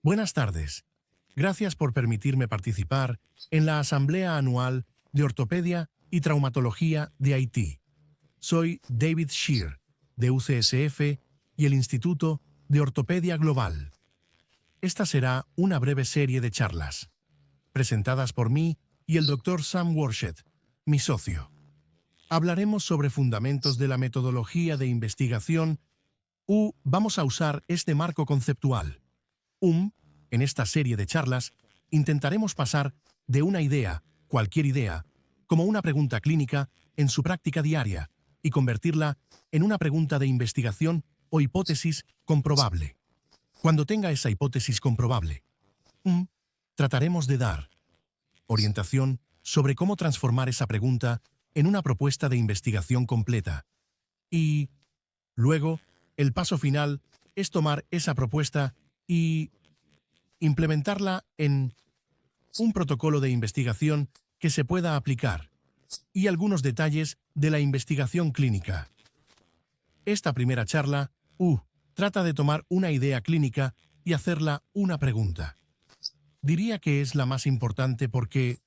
Buenas tardes. Gracias por permitirme participar en la Asamblea Anual de Ortopedia y Traumatología de Haití. Soy David Shear, de UCSF y el Instituto de Ortopedia Global. Esta será una breve serie de charlas, presentadas por mí y el Dr. Sam Worshett, mi socio. Hablaremos sobre fundamentos de la metodología de investigación vamos a usar este marco conceptual. En esta serie de charlas, intentaremos pasar de una idea, cualquier idea, como una pregunta clínica en su práctica diaria y convertirla en una pregunta de investigación o hipótesis comprobable. Cuando tenga esa hipótesis comprobable, trataremos de dar orientación sobre cómo transformar esa pregunta en una propuesta de investigación completa. Y luego, el paso final es tomar esa propuesta y implementarla en un protocolo de investigación que se pueda aplicar y algunos detalles de la investigación clínica. Esta primera charla, trata de tomar una idea clínica y hacerla una pregunta. Diría que es la más importante porque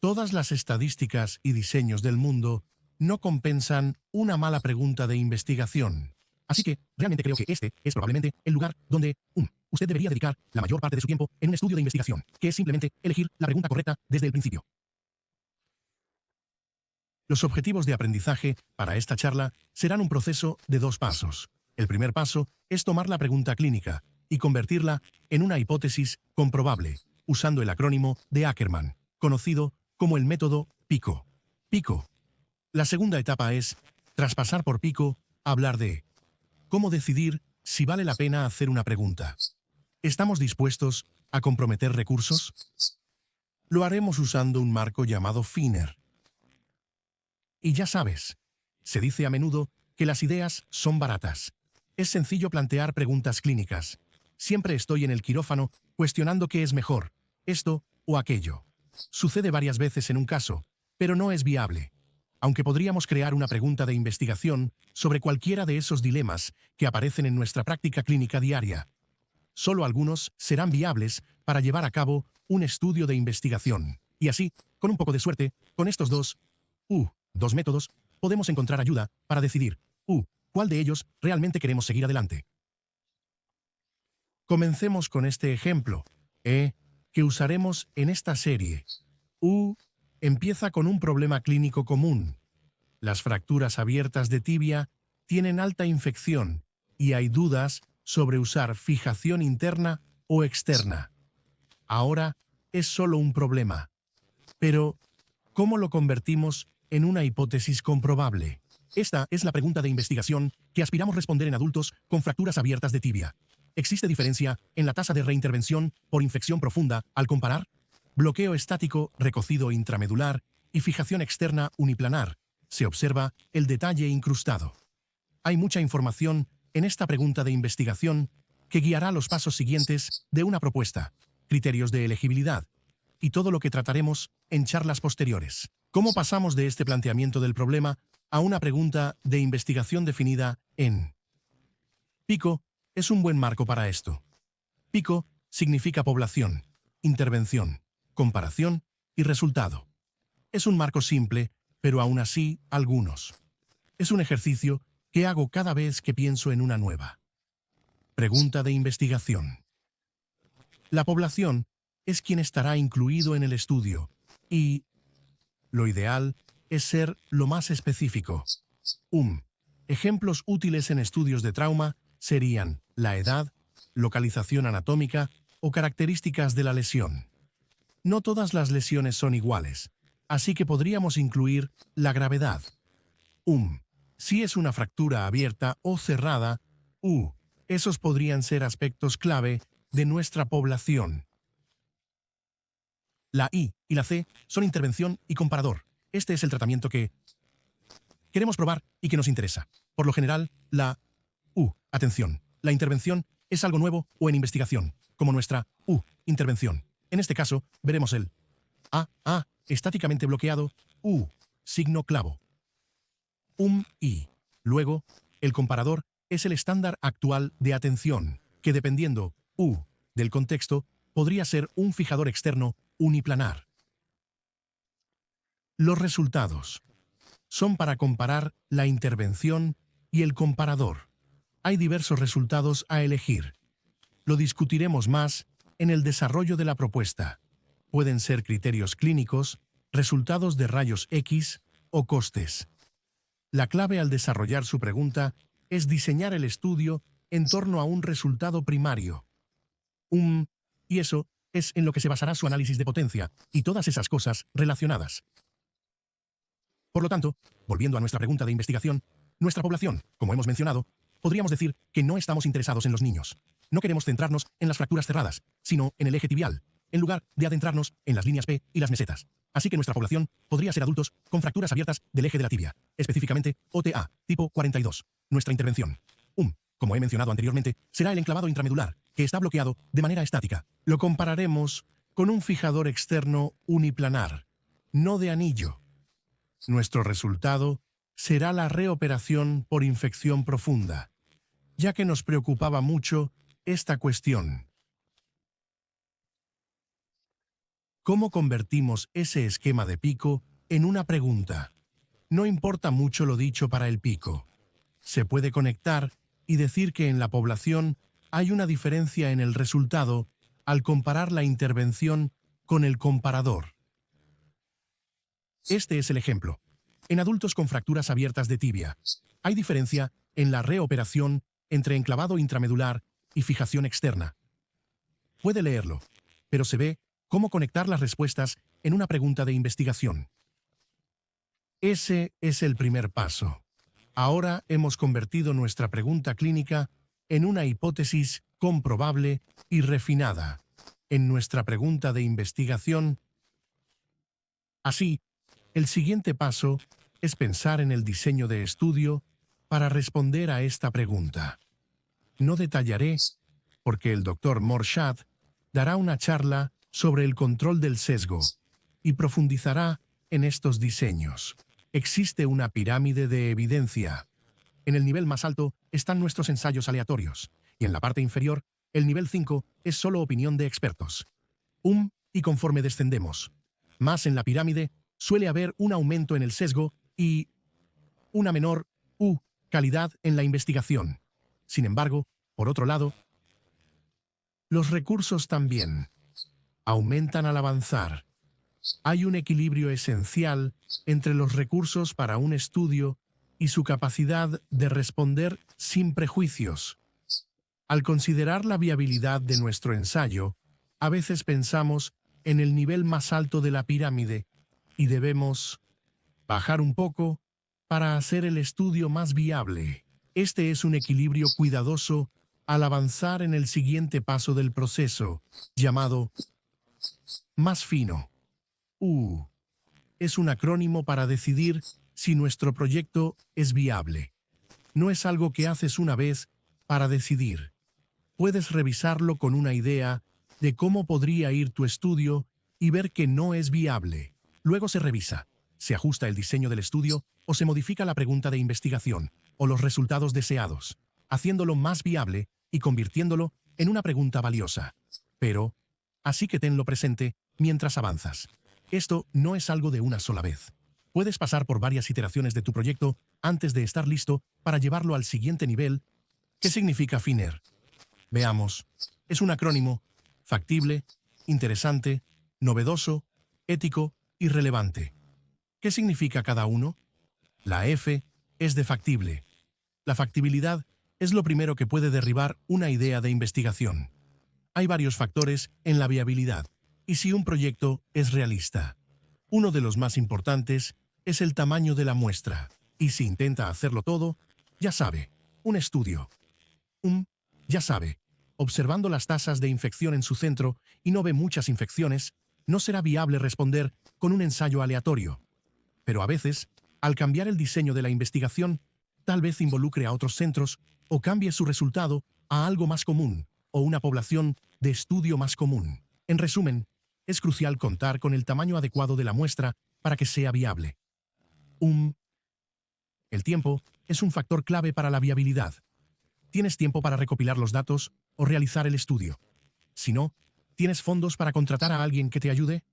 todas las estadísticas y diseños del mundo no compensan una mala pregunta de investigación. Así que, realmente creo que este es probablemente el lugar donde, usted debería dedicar la mayor parte de su tiempo en un estudio de investigación, que es simplemente elegir la pregunta correcta desde el principio. Los objetivos de aprendizaje para esta charla serán un proceso de 2 pasos. El primer paso es tomar la pregunta clínica y convertirla en una hipótesis comprobable, usando el acrónimo de Ackermann, conocido como el método PICO. PICO. La segunda etapa es, tras pasar por PICO, hablar de cómo decidir si vale la pena hacer una pregunta. ¿Estamos dispuestos a comprometer recursos? Lo haremos usando un marco llamado FINER. Y ya sabes, se dice a menudo que las ideas son baratas. Es sencillo plantear preguntas clínicas. Siempre estoy en el quirófano cuestionando qué es mejor, esto o aquello. Sucede varias veces en un caso, pero no es viable. Aunque podríamos crear una pregunta de investigación sobre cualquiera de esos dilemas que aparecen en nuestra práctica clínica diaria. Solo algunos serán viables para llevar a cabo un estudio de investigación. Y así, con un poco de suerte, con estos dos métodos, podemos encontrar ayuda para decidir, cuál de ellos realmente queremos seguir adelante. Comencemos con este ejemplo, que usaremos en esta serie. Empieza con un problema clínico común. Las fracturas abiertas de tibia tienen alta infección y hay dudas sobre usar fijación interna o externa. Ahora es solo un problema. Pero, ¿cómo lo convertimos en una hipótesis comprobable? Esta es la pregunta de investigación que aspiramos responder en adultos con fracturas abiertas de tibia. ¿Existe diferencia en la tasa de reintervención por infección profunda al comparar bloqueo estático recocido intramedular y fijación externa uniplanar? Se observa el detalle incrustado. Hay mucha información en esta pregunta de investigación que guiará los pasos siguientes de una propuesta, criterios de elegibilidad y todo lo que trataremos en charlas posteriores. ¿Cómo pasamos de este planteamiento del problema a una pregunta de investigación definida en PICO? Es un buen marco para esto. PICO significa población, intervención, comparación y resultado. Es un marco simple, pero aún así algunos. Es un ejercicio que hago cada vez que pienso en una nueva pregunta de investigación. La población es quien estará incluido en el estudio y lo ideal es ser lo más específico. Ejemplos útiles en estudios de trauma serían la edad, localización anatómica o características de la lesión. No todas las lesiones son iguales, así que podríamos incluir la gravedad. Si es una fractura abierta o cerrada, esos podrían ser aspectos clave de nuestra población. La I y la C son intervención y comparador. Este es el tratamiento que queremos probar y que nos interesa. Por lo general, atención, la intervención es algo nuevo o en investigación, como nuestra intervención. En este caso, veremos el estáticamente bloqueado, signo clavo. Y luego, el comparador es el estándar actual de atención, que dependiendo del contexto podría ser un fijador externo uniplanar. Los resultados son para comparar la intervención y el comparador. Hay diversos resultados a elegir. Lo discutiremos más en el desarrollo de la propuesta. Pueden ser criterios clínicos, resultados de rayos X o costes. La clave al desarrollar su pregunta es diseñar el estudio en torno a un resultado primario. Y eso es en lo que se basará su análisis de potencia y todas esas cosas relacionadas. Por lo tanto, volviendo a nuestra pregunta de investigación, nuestra población, como hemos mencionado, podríamos decir que no estamos interesados en los niños. No queremos centrarnos en las fracturas cerradas, sino en el eje tibial, en lugar de adentrarnos en las líneas P y las mesetas. Así que nuestra población podría ser adultos con fracturas abiertas del eje de la tibia, específicamente OTA, tipo 42. Nuestra intervención, como he mencionado anteriormente, será el enclavado intramedular, que está bloqueado de manera estática. Lo compararemos con un fijador externo uniplanar, no de anillo. Nuestro resultado será la reoperación por infección profunda, ya que nos preocupaba mucho esta cuestión. ¿Cómo convertimos ese esquema de pico en una pregunta? No importa mucho lo dicho para el pico. Se puede conectar y decir que en la población hay una diferencia en el resultado al comparar la intervención con el comparador. Este es el ejemplo. En adultos con fracturas abiertas de tibia, hay diferencia en la reoperación entre enclavado intramedular y fijación externa. Puede leerlo, pero se ve cómo conectar las respuestas en una pregunta de investigación. Ese es el primer paso. Ahora hemos convertido nuestra pregunta clínica en una hipótesis comprobable y refinada. En nuestra pregunta de investigación, así, el siguiente paso es pensar en el diseño de estudio para responder a esta pregunta. No detallaré, porque el Dr. Morshad dará una charla sobre el control del sesgo y profundizará en estos diseños. Existe una pirámide de evidencia. En el nivel más alto están nuestros ensayos aleatorios, y en la parte inferior, el nivel 5 es solo opinión de expertos. Y conforme descendemos más en la pirámide, suele haber un aumento en el sesgo y una menor calidad en la investigación. Sin embargo, por otro lado, los recursos también aumentan al avanzar. Hay un equilibrio esencial entre los recursos para un estudio y su capacidad de responder sin prejuicios. Al considerar la viabilidad de nuestro ensayo, a veces pensamos en el nivel más alto de la pirámide y debemos bajar un poco para hacer el estudio más viable. Este es un equilibrio cuidadoso al avanzar en el siguiente paso del proceso, llamado más fino. Es un acrónimo para decidir si nuestro proyecto es viable. No es algo que haces una vez para decidir. Puedes revisarlo con una idea de cómo podría ir tu estudio y ver que no es viable. Luego se revisa, se ajusta el diseño del estudio o se modifica la pregunta de investigación o los resultados deseados, haciéndolo más viable y convirtiéndolo en una pregunta valiosa. Pero, así que tenlo presente mientras avanzas. Esto no es algo de una sola vez. Puedes pasar por varias iteraciones de tu proyecto antes de estar listo para llevarlo al siguiente nivel. ¿Qué significa FINER? Veamos. Es un acrónimo factible, interesante, novedoso, ético y relevante. ¿Qué significa cada uno? La F es de factible. La factibilidad es lo primero que puede derribar una idea de investigación. Hay varios factores en la viabilidad. Y si un proyecto es realista, uno de los más importantes es el tamaño de la muestra. Y si intenta hacerlo todo, ya sabe, un estudio. Ya sabe, observando las tasas de infección en su centro y no ve muchas infecciones, no será viable responder con un ensayo aleatorio. Pero a veces, al cambiar el diseño de la investigación, tal vez involucre a otros centros o cambie su resultado a algo más común o una población de estudio más común. En resumen, es crucial contar con el tamaño adecuado de la muestra para que sea viable. El tiempo es un factor clave para la viabilidad. ¿Tienes tiempo para recopilar los datos o realizar el estudio? Si no, ¿tienes fondos para contratar a alguien que te ayude?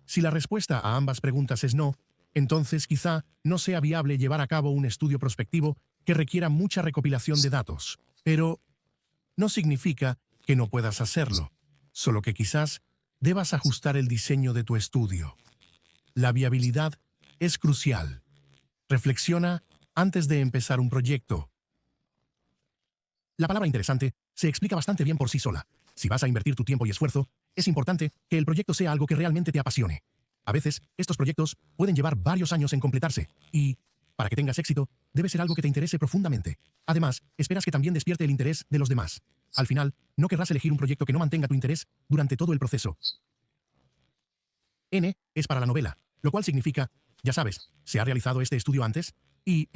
Si la respuesta a ambas preguntas es no, entonces quizá no sea viable llevar a cabo un estudio prospectivo que requiera mucha recopilación de datos. Pero no significa que no puedas hacerlo, solo que quizás debas ajustar el diseño de tu estudio. La viabilidad es crucial. Reflexiona antes de empezar un proyecto. La palabra interesante se explica bastante bien por sí sola. Si vas a invertir tu tiempo y esfuerzo, es importante que el proyecto sea algo que realmente te apasione. A veces, estos proyectos pueden llevar varios años en completarse y, para que tengas éxito, debe ser algo que te interese profundamente. Además, esperas que también despierte el interés de los demás. Al final, no querrás elegir un proyecto que no mantenga tu interés durante todo el proceso. N es para la novela, lo cual significa, ya sabes, ¿se ha realizado este estudio antes? Y,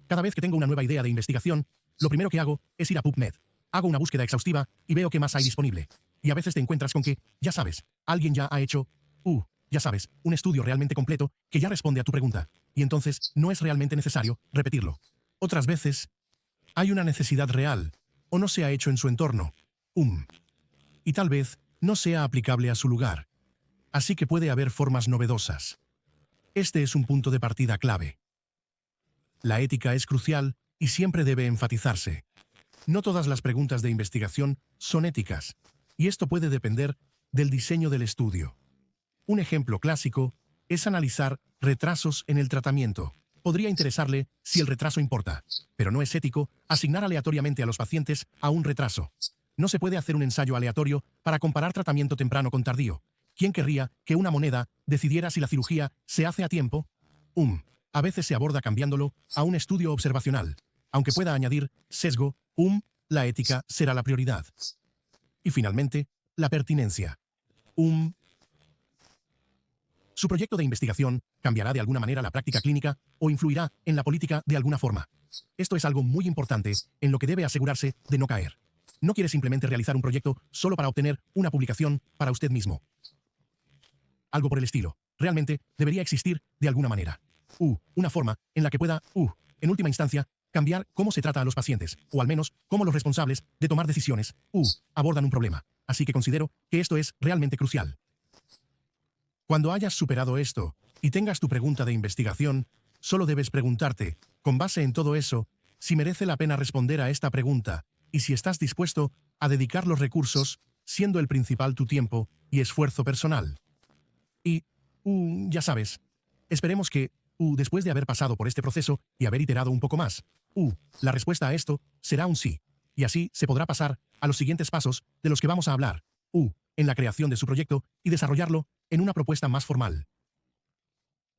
cada vez que tengo una nueva idea de investigación, lo primero que hago es ir a PubMed. Hago una búsqueda exhaustiva y veo qué más hay disponible. Y a veces te encuentras con que, ya sabes, alguien ya ha hecho, ya sabes, un estudio realmente completo que ya responde a tu pregunta. Y entonces no es realmente necesario repetirlo. Otras veces, hay una necesidad real, o no se ha hecho en su entorno. Y tal vez no sea aplicable a su lugar. Así que puede haber formas novedosas. Este es un punto de partida clave. La ética es crucial y siempre debe enfatizarse. No todas las preguntas de investigación son éticas, y esto puede depender del diseño del estudio. Un ejemplo clásico es analizar retrasos en el tratamiento. Podría interesarle si el retraso importa, pero no es ético asignar aleatoriamente a los pacientes a un retraso. No se puede hacer un ensayo aleatorio para comparar tratamiento temprano con tardío. ¿Quién querría que una moneda decidiera si la cirugía se hace a tiempo? A veces se aborda cambiándolo a un estudio observacional. Aunque pueda añadir sesgo, la ética será la prioridad. Y finalmente, la pertinencia. Su proyecto de investigación cambiará de alguna manera la práctica clínica o influirá en la política de alguna forma. Esto es algo muy importante en lo que debe asegurarse de no caer. No quiere simplemente realizar un proyecto solo para obtener una publicación para usted mismo. Algo por el estilo. Realmente debería existir de alguna manera. Una forma en la que pueda, en última instancia, cambiar cómo se trata a los pacientes, o al menos cómo los responsables de tomar decisiones, abordan un problema. Así que considero que esto es realmente crucial. Cuando hayas superado esto y tengas tu pregunta de investigación, solo debes preguntarte, con base en todo eso, si merece la pena responder a esta pregunta y si estás dispuesto a dedicar los recursos, siendo el principal tu tiempo y esfuerzo personal. Y, ya sabes, esperemos que, después de haber pasado por este proceso y haber iterado un poco más, la respuesta a esto será un sí. Y así se podrá pasar a los siguientes pasos de los que vamos a hablar, en la creación de su proyecto y desarrollarlo en una propuesta más formal.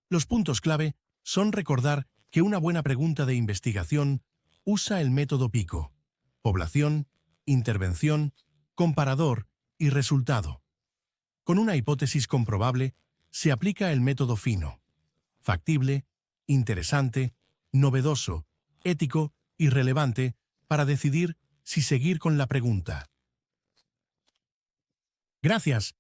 Los puntos clave son recordar que una buena pregunta de investigación usa el método PICO: población, intervención, comparador y resultado. Con una hipótesis comprobable, se aplica el método FINO: factible, interesante, novedoso, ético y relevante, para decidir si seguir con la pregunta. Gracias